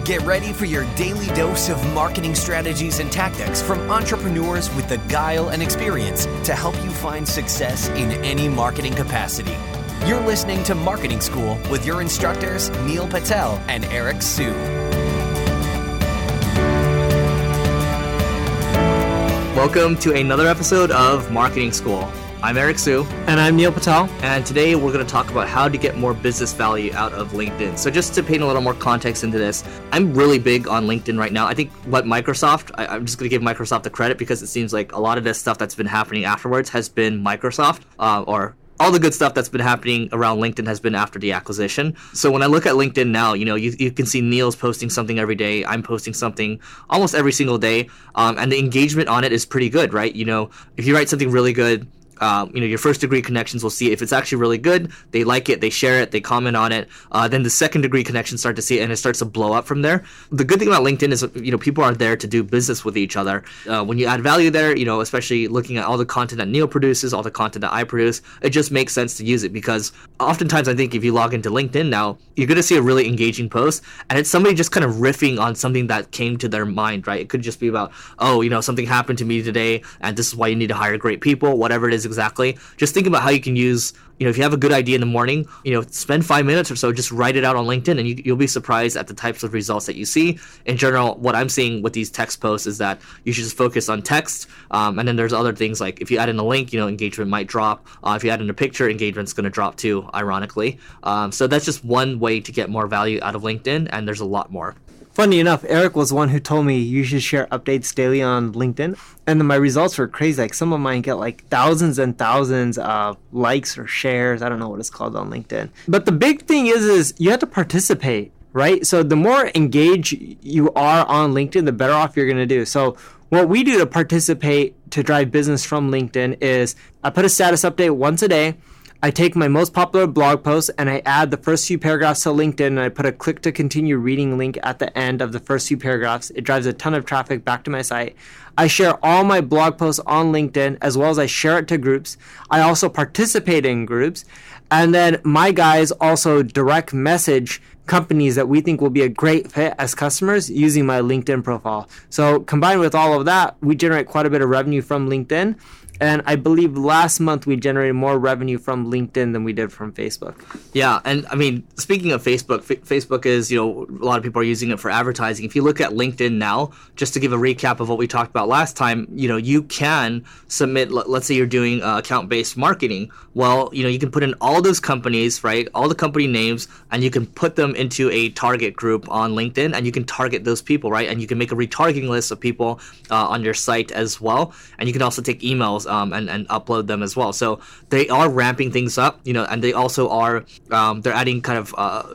Get ready for your daily dose of marketing strategies and tactics from entrepreneurs with the guile and experience to help you find success in any marketing capacity. You're listening to Marketing School with your instructors, Neil Patel and Eric Su. Welcome to another episode of Marketing School. I'm Eric Su. And I'm Neil Patel. And today we're going to talk about how to get more business value out of LinkedIn. So just to paint a little more context into this, I'm really big on LinkedIn right now. I think I'm just going to give Microsoft the credit because it seems like a lot of this stuff that's been happening afterwards has been Microsoft, or all the good stuff that's been happening around LinkedIn has been after the acquisition. So when I look at LinkedIn now, you can see Neil's posting something every day. I'm posting something almost every single day. And the engagement on it is pretty good, right? If you write something really good, your first degree connections will see if it's actually really good. They like it, they share it, they comment on it. Then the second degree connections start to see it, and it starts to blow up from there. The good thing about LinkedIn is, people are there to do business with each other. When you add value there, especially looking at all the content that Neil produces, all the content that I produce, it just makes sense to use it because oftentimes I think if you log into LinkedIn now, you're going to see a really engaging post, and it's somebody just kind of riffing on something that came to their mind, right? It could just be about, something happened to me today, and this is why you need to hire great people, whatever it is exactly. Just think about how you can use, if you have a good idea in the morning, spend 5 minutes or so, just write it out on LinkedIn, and you'll be surprised at the types of results that you see. In general, what I'm seeing with these text posts is that you should just focus on text, and then there's other things like if you add in a link, engagement might drop. If you add in a picture, engagement's going to drop too, ironically. So that's just one way to get more value out of LinkedIn, and there's a lot more. Funny enough, Eric was one who told me you should share updates daily on LinkedIn. And then my results were crazy. Like some of mine get like thousands and thousands of likes or shares. I don't know what it's called on LinkedIn. But the big thing is you have to participate, right? So the more engaged you are on LinkedIn, the better off you're going to do. So what we do to participate to drive business from LinkedIn is I put a status update once a day. I take my most popular blog posts and I add the first few paragraphs to LinkedIn, and I put a click to continue reading link at the end of the first few paragraphs. It drives a ton of traffic back to my site. I share all my blog posts on LinkedIn as well as I share it to groups. I also participate in groups. And then my guys also direct message companies that we think will be a great fit as customers using my LinkedIn profile. So combined with all of that, we generate quite a bit of revenue from LinkedIn. And I believe last month we generated more revenue from LinkedIn than we did from Facebook. Yeah, and I mean, speaking of Facebook, Facebook is, a lot of people are using it for advertising. If you look at LinkedIn now, just to give a recap of what we talked about last time, you can submit, let's say you're doing account-based marketing. Well, you can put in all those companies, right, all the company names, and you can put them into a target group on LinkedIn, and you can target those people, right? And you can make a retargeting list of people on your site as well. And you can also take emails and upload them as well. So they are ramping things up, and they also are, they're adding kind of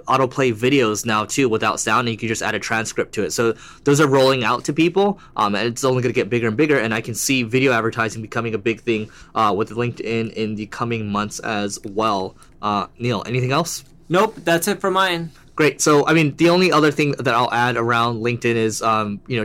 autoplay videos now too without sound, and you can just add a transcript to it. So those are rolling out to people, and it's only going to get bigger and bigger, and I can see video advertising becoming a big thing with LinkedIn in the coming months as well. Neil, anything else? Nope, that's it for mine. Great. So, I mean, the only other thing that I'll add around LinkedIn is,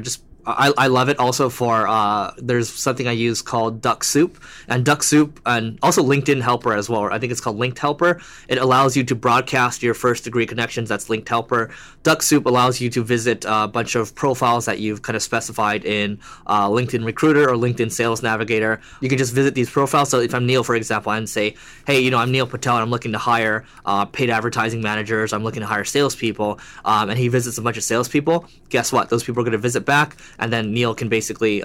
just I love it also for, there's something I use called Duck Soup, and Duck Soup, and also LinkedIn Helper as well. I think it's called Linked Helper. It allows you to broadcast your first degree connections. That's Linked Helper. Duck Soup allows you to visit a bunch of profiles that you've kind of specified in LinkedIn Recruiter or LinkedIn Sales Navigator. You can just visit these profiles. So if I'm Neil, for example, and say, hey, I'm Neil Patel, and I'm looking to hire paid advertising managers. I'm looking to hire salespeople, and he visits a bunch of salespeople. Guess what? Those people are going to visit back. And then Neil can basically,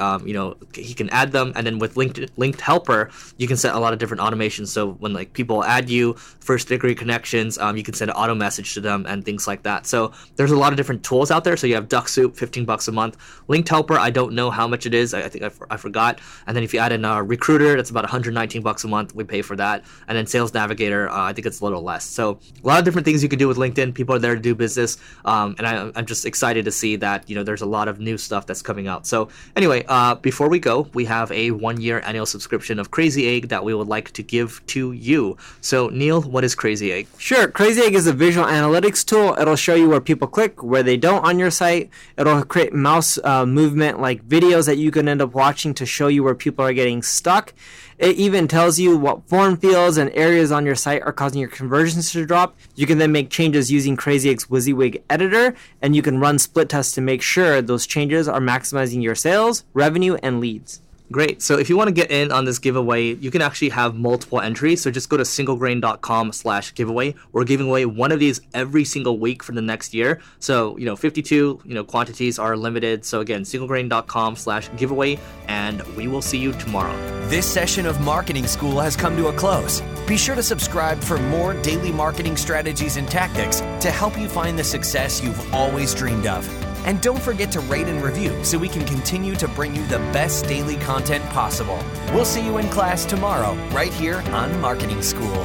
he can add them. And then with Linked Helper, you can set a lot of different automations. So when people add you first degree connections, you can send an auto message to them and things like that. So there's a lot of different tools out there. So you have Duck Soup, $15 a month. Linked Helper, I don't know how much it is. I think I forgot. And then if you add in a Recruiter, that's about $119 a month. We pay for that. And then Sales Navigator, I think it's a little less. So a lot of different things you can do with LinkedIn. People are there to do business. And I'm just excited to see that, there's a lot of new stuff that's that's coming out. So anyway, before we go, we have a 1-year annual subscription of Crazy Egg that we would like to give to you. So Neil, what is Crazy Egg? Sure. Crazy Egg is a visual analytics tool. It'll show you where people click, where they don't on your site. It'll create mouse movement like videos that you can end up watching to show you where people are getting stuck. It even tells you what form fields and areas on your site are causing your conversions to drop. You can then make changes using Crazy Egg's WYSIWYG editor, and you can run split tests to make sure those changes are maximizing your sales, revenue, and leads. Great. So if you want to get in on this giveaway, you can actually have multiple entries. So just go to singlegrain.com/giveaway. We're giving away one of these every single week for the next year. So, 52, quantities are limited. So again, singlegrain.com/giveaway, and we will see you tomorrow. This session of Marketing School has come to a close. Be sure to subscribe for more daily marketing strategies and tactics to help you find the success you've always dreamed of. And don't forget to rate and review so we can continue to bring you the best daily content possible. We'll see you in class tomorrow, right here on Marketing School.